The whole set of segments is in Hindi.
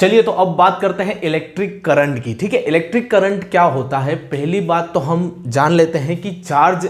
चलिए तो अब बात करते हैं इलेक्ट्रिक करंट की। ठीक है, इलेक्ट्रिक करंट क्या होता है, पहली बात तो हम जान लेते हैं कि चार्ज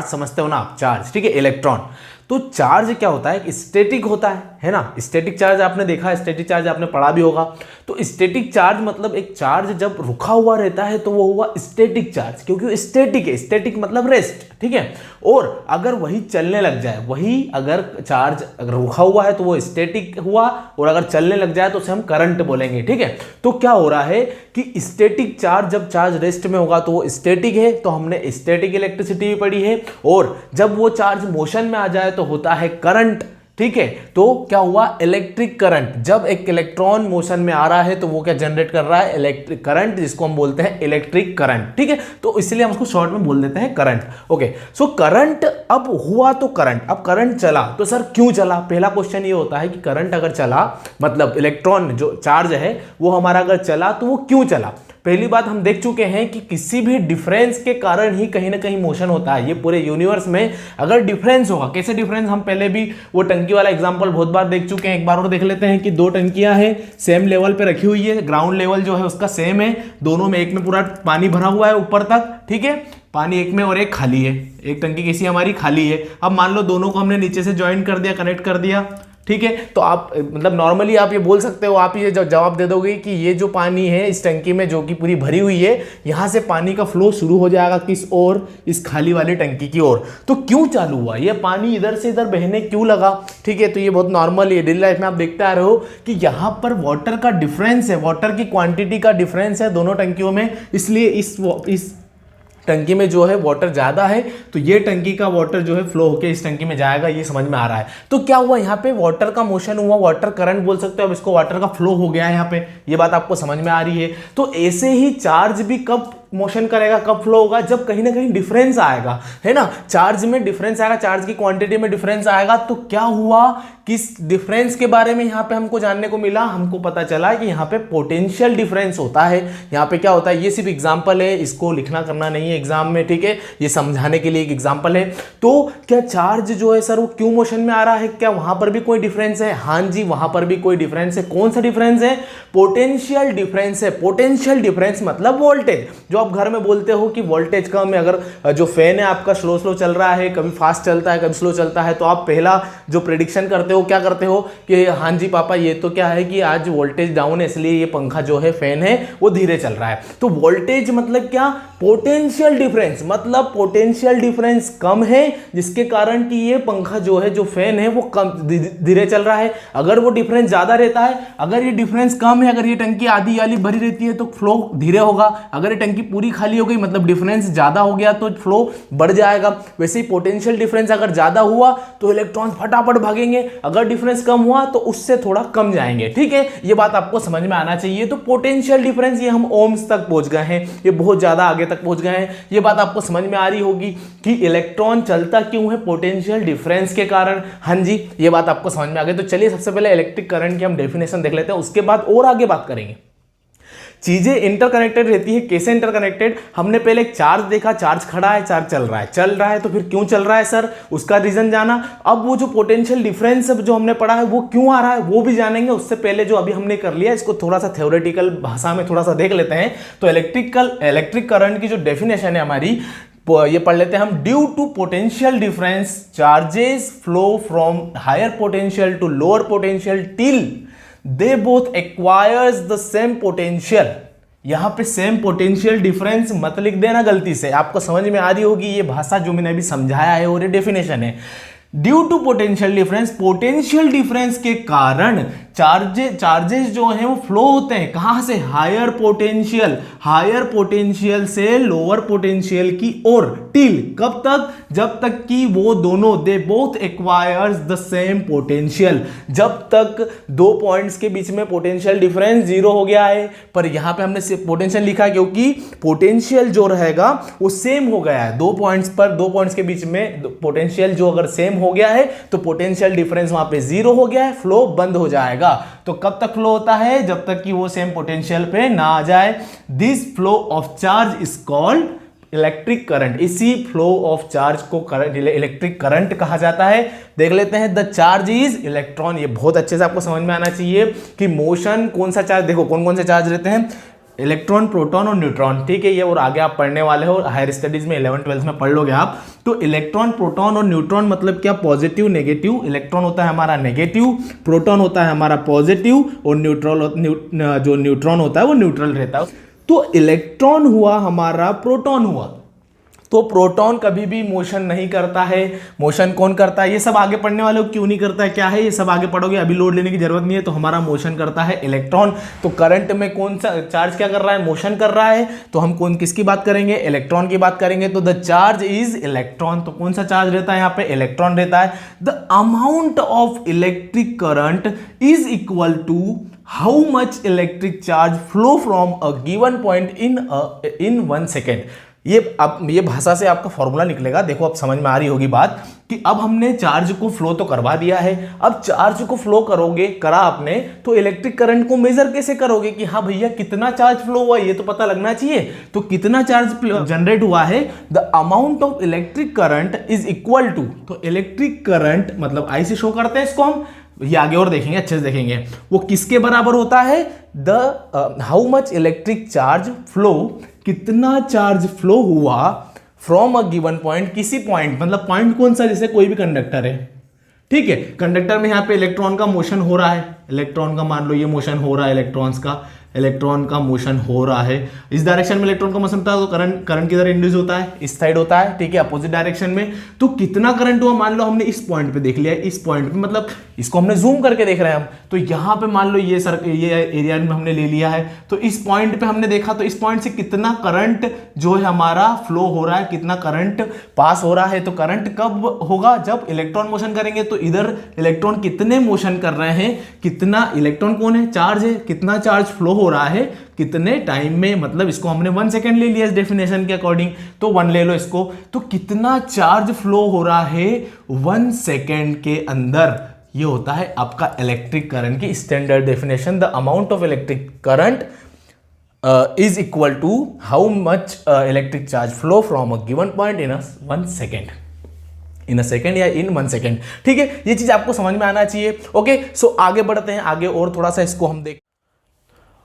समझते हो ना आप, चार्ज, ठीक है, इलेक्ट्रॉन। तो चार्ज क्या होता है, स्टैटिक होता है ना। स्टैटिक चार्ज आपने देखा है, स्टैटिक चार्ज आपने पढ़ा भी होगा। तो स्टैटिक चार्ज मतलब एक चार्ज जब रुका हुआ रहता है तो वो हुआ स्टैटिक चार्ज, क्योंकि वो स्टैटिक है। स्टैटिक मतलब रेस्ट, ठीक है। और अगर वही चलने लग जाए, वही अगर चार्ज अगर रुका हुआ है तो वो स्टैटिक हुआ, और अगर चलने लग जाए तो उसे हम करंट बोलेंगे। ठीक है, तो क्या हो रहा है कि स्टैटिक चार्ज, जब चार्ज रेस्ट में होगा तो वो स्टैटिक है, तो हमने स्टैटिक इलेक्ट्रिसिटी भी पढ़ी है। और जब वो चार्ज मोशन में आ जाए तो होता है करंट। ठीक है, तो क्या हुआ, इलेक्ट्रिक करंट। जब एक इलेक्ट्रॉन मोशन में आ रहा है तो वो क्या जनरेट कर रहा है, इलेक्ट्रिक करंट, जिसको हम बोलते हैं इलेक्ट्रिक करंट। ठीक है, तो इसलिए हम उसको शॉर्ट में बोल देते हैं करंट। ओके, सो करंट अब हुआ तो करंट, अब करंट चला तो सर क्यों चला। पहला क्वेश्चन ये होता है कि करंट अगर चला, मतलब इलेक्ट्रॉन जो चार्ज है वो हमारा अगर चला तो वो क्यों चला। पहली बात हम देख चुके हैं कि किसी भी डिफरेंस के कारण ही कहीं ना कहीं मोशन होता है। ये पूरे यूनिवर्स में अगर डिफरेंस होगा, कैसे डिफरेंस, हम पहले भी वो टंकी वाला एग्जांपल बहुत बार देख चुके हैं। एक बार और देख लेते हैं कि दो टंकियां हैं, सेम लेवल पे रखी हुई है, ग्राउंड लेवल जो है उसका सेम है, दोनों में एक में पूरा पानी भरा हुआ है ऊपर तक। ठीक है, पानी एक में और एक खाली है, एक टंकी कैसी हमारी खाली है। अब मान लो दोनों को हमने नीचे से ज्वाइन कर दिया, कनेक्ट कर दिया। ठीक है, तो आप मतलब नॉर्मली आप ये बोल सकते हो, आप ये जवाब दे दोगे कि ये जो पानी है इस टंकी में जो कि पूरी भरी हुई है, यहां से पानी का फ्लो शुरू हो जाएगा किस ओर, इस खाली वाली टंकी की ओर। तो क्यों चालू हुआ ये पानी, इधर से इधर बहने क्यों लगा। ठीक है, तो ये बहुत नॉर्मल है, डेली लाइफ में आप देखते आ रहे हो कि यहां पर वाटर का डिफरेंस है, वाटर की क्वांटिटी का डिफरेंस है दोनों टंकियों में, इसलिए इस टंकी में जो है वाटर ज्यादा है, तो ये टंकी का वाटर जो है फ्लो होके इस टंकी में जाएगा, ये समझ में आ रहा है। तो क्या हुआ यहाँ पे, वाटर का मोशन हुआ, वाटर करंट बोल सकते हो, अब इसको वाटर का फ्लो हो गया है यहाँ पे, ये बात आपको समझ में आ रही है। तो ऐसे ही चार्ज भी कब मोशन करेगा, कब फ्लो होगा, जब कहीं ना कहीं डिफरेंस आएगा, है ना। चार्ज में डिफरेंस आएगा, चार्ज की क्वांटिटी में डिफरेंस आएगा। तो क्या हुआ, किस डिफरेंस के बारे में यहाँ पे हमको जानने को मिला, हमको पता चला कि यहाँ पे पोटेंशियल डिफरेंस होता है। यहाँ पे क्या होता है, ये सिर्फ एग्जांपल है, इसको लिखना करना नहीं है एग्जाम में, ठीक है, ये समझाने के लिए एक एग्जांपल है। तो क्या चार्ज जो है सर वो क्यों मोशन में आ रहा है, क्या वहां पर भी कोई डिफरेंस है। हाँ जी, वहां पर भी कोई डिफरेंस है। कौन सा डिफरेंस है, पोटेंशियल डिफरेंस है। पोटेंशियल डिफरेंस मतलब वोल्टेज, जो आप घर में बोलते हो कि वोल्टेज कम है, अगर जो फैन है आपका स्लो स्लो चल रहा है, कभी फास्ट चलता है कभी स्लो चलता है, तो आप पहला जो प्रेडिक्शन करते हो क्या करते हो कि हाँ जी पापा ये तो क्या है कि आज वोल्टेज डाउन है, इसलिए ये पंखा जो है फैन है वो धीरे चल रहा है। तो वोल्टेज मतलब क्या, पोटेंशियल डिफरेंस, मतलब पोटेंशियल डिफरेंस कम है जिसके कारण कि ये पंखा जो है, जो फैन है वो कम धीरे चल रहा है। अगर वो डिफरेंस ज्यादा रहता है, अगर ये डिफरेंस कम है, अगर ये टंकी आधी वाली भरी रहती है तो फ्लो धीरे होगा, अगर ये टंकी पूरी खाली हो गई मतलब डिफरेंस ज्यादा हो गया तो फ्लो बढ़ जाएगा। वैसे ही पोटेंशियल डिफरेंस अगर ज्यादा हुआ तो इलेक्ट्रॉन फटाफट भागेंगे, अगर डिफरेंस कम हुआ तो उससे थोड़ा कम जाएंगे। ठीक है, ये बात आपको समझ में आना चाहिए। तो पोटेंशियल डिफरेंस ये हम ओम्स तक पहुंच गए हैं, ये बहुत ज्यादा आगे तक पहुंच गए हैं। ये बात आपको समझ में आ रही होगी कि इलेक्ट्रॉन चलता क्यों है, पोटेंशियल डिफरेंस के कारण। हाँ जी, ये बात आपको समझ में आ गई। तो चलिए सबसे पहले इलेक्ट्रिक करंट की हम डेफिनेशन देख लेते हैं, उसके बाद और आगे बात करेंगे। चीजें इंटरकनेक्टेड रहती है, कैसे इंटरकनेक्टेड, हमने पहले एक चार्ज देखा, चार्ज खड़ा है, चार्ज चल रहा है, तो फिर क्यों चल रहा है सर, उसका रीजन जाना। अब वो जो पोटेंशियल डिफरेंस जो हमने पढ़ा है वो क्यों आ रहा है वो भी जानेंगे। उससे पहले जो अभी हमने कर लिया इसको थोड़ा सा थ्योरेटिकल भाषा में थोड़ा सा देख लेते हैं। तो इलेक्ट्रिक करंट की जो डेफिनेशन है हमारी, ये पढ़ लेते हैं हम। Due to potential difference charges flow from higher potential to lower potential till they both acquires the same potential. यहां पे सेम पोटेंशियल डिफरेंस मत लिख देना गलती से, आपको समझ में आ रही होगी ये भाषा जो मैंने अभी समझाया है और ये डेफिनेशन है। Due to potential difference, potential difference के कारण चार्जेस जो हैं वो फ्लो होते हैं कहां से, हायर पोटेंशियल से लोअर पोटेंशियल की ओर, टिल कब तक, जब तक कि वो दोनों दे both acquires the same potential, जब तक दो पॉइंट्स के बीच में पोटेंशियल डिफरेंस जीरो हो गया है। पर यहां पे हमने पोटेंशियल लिखा है क्योंकि पोटेंशियल जो रहेगा वो सेम हो गया है, दो पॉइंट्स के बीच में पोटेंशियल जो अगर सेम हो गया है तो पोटेंशियल डिफरेंस वहां पे जीरो हो गया है, फ्लो बंद हो जाएगा। तो कब तक फ्लो होता है, जब तक कि वो सेम पोटेंशियल पे ना आ जाए। This flow of charge is called electric current, इसी फ्लो ऑफ चार्ज को करंट, इलेक्ट्रिक करंट कहा जाता है। देख लेते हैं, द चार्ज इज इलेक्ट्रॉन। ये बहुत अच्छे से आपको समझ में आना चाहिए कि मोशन कौन सा चार्ज, देखो कौन कौन से चार्ज रहते हैं, इलेक्ट्रॉन, प्रोटॉन और न्यूट्रॉन, ठीक है। ये और आगे आप पढ़ने वाले हो, हायर स्टडीज में 11th 12th में पढ़ लोगे आप। तो इलेक्ट्रॉन, प्रोटॉन और न्यूट्रॉन मतलब क्या, पॉजिटिव नेगेटिव। इलेक्ट्रॉन होता है हमारा नेगेटिव, प्रोटॉन होता है हमारा पॉजिटिव और जो न्यूट्रॉन होता है वो न्यूट्रल रहता है। तो इलेक्ट्रॉन हुआ हमारा, प्रोटॉन हुआ, तो प्रोटॉन कभी भी मोशन नहीं करता है। मोशन कौन करता है, ये सब आगे पढ़ने वाले हो, क्यों नहीं करता है, क्या है, ये सब आगे पढ़ोगे, अभी लोड लेने की जरूरत नहीं है। तो हमारा मोशन करता है इलेक्ट्रॉन। तो करंट में कौन सा चार्ज क्या कर रहा है, मोशन कर रहा है। तो हम किसकी बात करेंगे, इलेक्ट्रॉन की बात करेंगे। तो द चार्ज इज इलेक्ट्रॉन। तो कौन सा चार्ज रहता है यहाँ पे, इलेक्ट्रॉन रहता है। The amount of electric current is equal to how much electric charge flow from a given point in 1 second. ये भाषा से आपका फॉर्मूला निकलेगा। देखो अब समझ में आ रही होगी बात कि अब हमने चार्ज को फ्लो तो करवा दिया है। अब चार्ज को फ्लो करा आपने, तो इलेक्ट्रिक करंट को मेजर कैसे करोगे कि हाँ भैया कितना चार्ज फ्लो हुआ, ये तो पता लगना चाहिए। तो कितना चार्ज जनरेट हुआ है, the amount of electric current is equal to, तो इलेक्ट्रिक करंट मतलब आई से शो करते हैं इसको हम, ये आगे और देखेंगे, अच्छे से देखेंगे, वो किसके बराबर होता है, the how much electric charge flow, कितना चार्ज फ्लो हुआ फ्रॉम अ गिवन पॉइंट, किसी पॉइंट, मतलब पॉइंट कौन सा, जैसे कोई भी कंडक्टर है, ठीक है, कंडक्टर में यहां पे इलेक्ट्रॉन का मोशन हो रहा है, इलेक्ट्रॉन का मान लो ये मोशन हो रहा है, इलेक्ट्रॉन का मोशन हो रहा है, इस डायरेक्शन में इलेक्ट्रॉन का मोशन होता है, तो करंट किधर इंड्यूस होता है, इस साइड होता है, ठीक है, अपोजिट डायरेक्शन में। तो कितना करंट हुआ, मान लो हमने इस पॉइंट पे देख लिया, इस पॉइंट पे, मतलब इसको हमने जूम करके देख रहे हैं हम, तो यहां पे मान लो ये एरिया में हमने ले लिया है, तो इस पॉइंट पे हमने देखा, तो इस पॉइंट से कितना करंट जो है हमारा फ्लो हो रहा है, कितना करंट पास हो रहा है। तो करंट कब होगा, जब इलेक्ट्रॉन मोशन करेंगे। तो इधर इलेक्ट्रॉन कितने मोशन कर रहे हैं, कितना इलेक्ट्रॉन कौन है, चार्ज है, कितना चार्ज फ्लो हो रहा है कितने टाइम में, मतलब इसको हमने 1 सेकेंड ले लिया इस डेफिनेशन के अकॉर्डिंग, तो 1 ले लो इसको। तो कितना चार्ज फ्लो हो रहा है 1 सेकेंड के अंदर, ये होता है आपका इलेक्ट्रिक करंट की standard definition. The amount of electric current is equal to how much electric charge flow from a given point in 1 second, in a second या इन 1 सेकेंड, ठीक है। ये चीज आपको समझ में आना चाहिए। ओके, सो आगे बढ़ते हैं, आगे और थोड़ा सा इसको हम देख।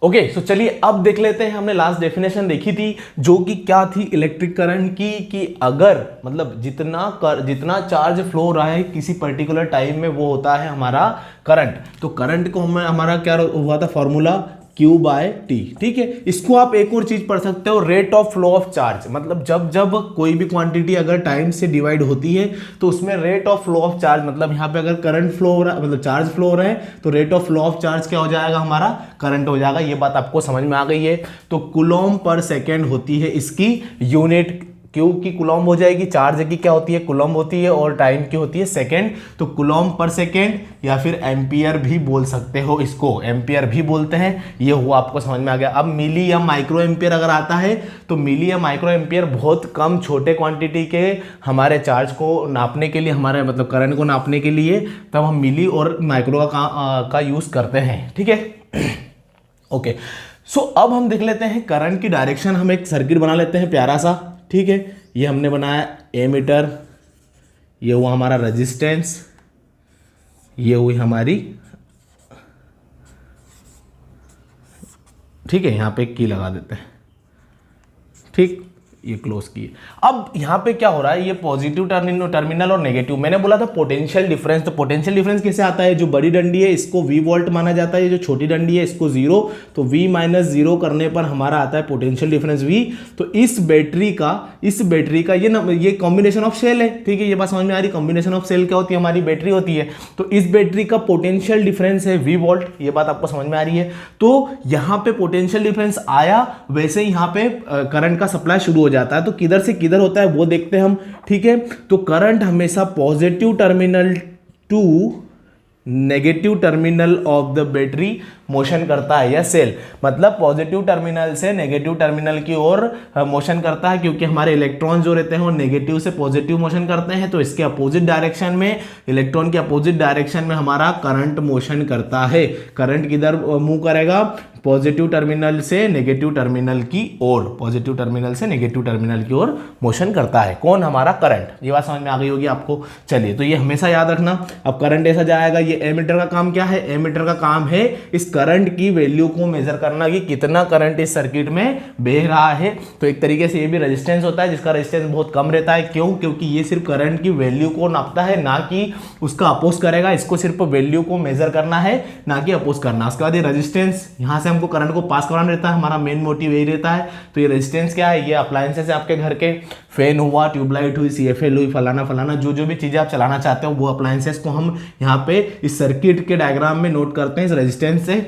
ओके, सो चलिए अब देख लेते हैं, हमने लास्ट डेफिनेशन देखी थी जो कि क्या थी इलेक्ट्रिक करंट की, कि अगर मतलब जितना चार्ज फ्लो हो रहा है किसी पर्टिकुलर टाइम में, वो होता है हमारा करंट। तो करंट को हमारा क्या हुआ था फॉर्मूला, Q बाय टी, ठीक है। इसको आप एक और चीज पढ़ सकते हो, rate of flow of charge, मतलब जब कोई भी क्वांटिटी अगर टाइम से डिवाइड होती है तो उसमें rate of flow of charge, मतलब यहाँ पे अगर करंट फ्लो हो रहा है, मतलब चार्ज फ्लो हो रहा है, तो rate of flow of charge क्या हो जाएगा, हमारा करंट हो जाएगा। ये बात आपको समझ में आ गई है। तो कूलॉम पर सेकेंड होती है इसकी यूनिट, क्यू की कूलॉम हो जाएगी, चार्ज की क्या होती है, कूलॉम होती है, और टाइम की होती है सेकेंड। तो कूलॉम पर सेकेंड या फिर एम्पियर भी बोल सकते हो, इसको एम्पियर भी बोलते हैं। ये हुआ, आपको समझ में आ गया। अब मिली या माइक्रो एम्पियर अगर आता है, तो मिली या माइक्रो एम्पियर बहुत कम छोटे क्वांटिटी के हमारे चार्ज को नापने के लिए, हमारे मतलब करंट को नापने के लिए, तब हम मिली और माइक्रो का यूज करते हैं, ठीक है। ओके, सो अब हम देख लेते हैं करंट की डायरेक्शन। हम एक सर्किट बना लेते हैं प्यारा सा, ठीक है। ये हमने बनाया एमीटर, ये हुआ हमारा रेजिस्टेंस, ये हुई हमारी, ठीक है, यहां पे की लगा देते हैं, ठीक, ये क्लोज किए। अब यहां पे क्या हो रहा है, ये पॉजिटिव टर्मिनल और नेगेटिव, मैंने बोला था पोटेंशियल डिफरेंस। तो पोटेंशियल डिफरेंस कैसे आता है, जो बड़ी डंडी है इसको V वोल्ट माना जाता है, जो छोटी डंडी है इसको 0, तो V माइनस 0 करने पर हमारा आता है पोटेंशियल डिफरेंस V। तो इस बैटरी का ये कॉम्बिनेशन ऑफ सेल है, ठीक है, ये बात समझ में आ रही। कॉम्बिनेशन ऑफ सेल क्या होती है, हमारी बैटरी होती है। तो इस बैटरी का पोटेंशियल डिफरेंस है V वोल्ट, ये बात आपको समझ में आ रही है। तो यहां पे पोटेंशियल डिफरेंस आया, वैसे ही यहां पे करंट का सप्लाई शुरू जाता है। तो किधर से किधर होता है वो देखते हैं हम, ठीक है। तो करंट हमेशा positive terminal to negative terminal of the battery motion करता है, या सेल, मतलब पॉजिटिव टर्मिनल से नेगेटिव टर्मिनल की ओर मोशन करता है, क्योंकि हमारे इलेक्ट्रॉन जो रहते हैं वो नेगेटिव से पॉजिटिव मोशन करते हैं। तो इसके अपोजिट डायरेक्शन में, इलेक्ट्रॉन के अपोजिट डायरेक्शन में हमारा करंट मोशन करता है। करंट किधर मूव करेगा, पॉजिटिव टर्मिनल से नेगेटिव टर्मिनल की ओर, पॉजिटिव टर्मिनल से नेगेटिव टर्मिनल की ओर मोशन करता है। कौन? हमारा करंट। ये बात समझ में आ गई होगी आपको। चलिए, तो ये हमेशा याद रखना। अब करंट ऐसा जाएगा, ये एमीटर का काम क्या है? एमीटर का काम है इस करंट की वैल्यू को मेजर करना कि कितना करंट इस सर्किट में बह रहा है। तो एक तरीके से ये भी रेजिस्टेंस होता है जिसका रेजिस्टेंस बहुत कम रहता है। क्यों? क्योंकि ये सिर्फ करंट की वैल्यू को नापता है, ना कि उसका अपोज करेगा। इसको सिर्फ वैल्यू को मेजर करना है, ना कि अपोज करना। उसके बाद ये रेजिस्टेंस, यहां से हमको करंट को पास कराना रहता है, हमारा मेन मोटिव यही रहता है। तो ये रेजिस्टेंस क्या है? ये अप्लायंसेस है आपके घर के, फैन हुआ, ट्यूबलाइट हुई, CFL हुई, फलाना फलाना, जो भी चीजें आप चलाना चाहते हो वो अप्लायंसेस को हम यहाँ पे इस सर्किट के डायग्राम में नोट करते हैं इस रेजिस्टेंस से,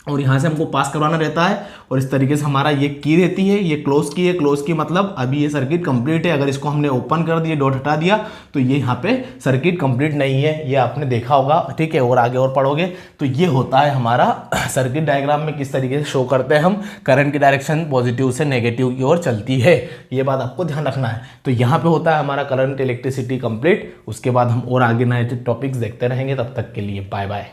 और यहाँ से हमको पास करवाना रहता है। और इस तरीके से हमारा ये की रहती है, ये क्लोज की है। क्लोज की मतलब अभी ये सर्किट कंप्लीट है। अगर इसको हमने ओपन कर दिया, डॉट हटा दिया, तो ये यहाँ पे सर्किट कंप्लीट नहीं है। ये आपने देखा होगा, ठीक है। और आगे और पढ़ोगे तो ये होता है हमारा सर्किट डायग्राम में किस तरीके से शो करते हैं हम। करंट की डायरेक्शन पॉजिटिव से नेगेटिव की ओर चलती है, ये बात आपको ध्यान रखना है। तो यहाँ पे होता है हमारा करंट इलेक्ट्रिसिटी कंप्लीट। उसके बाद हम और आगे नए टॉपिक्स देखते रहेंगे। तब तक के लिए बाय बाय।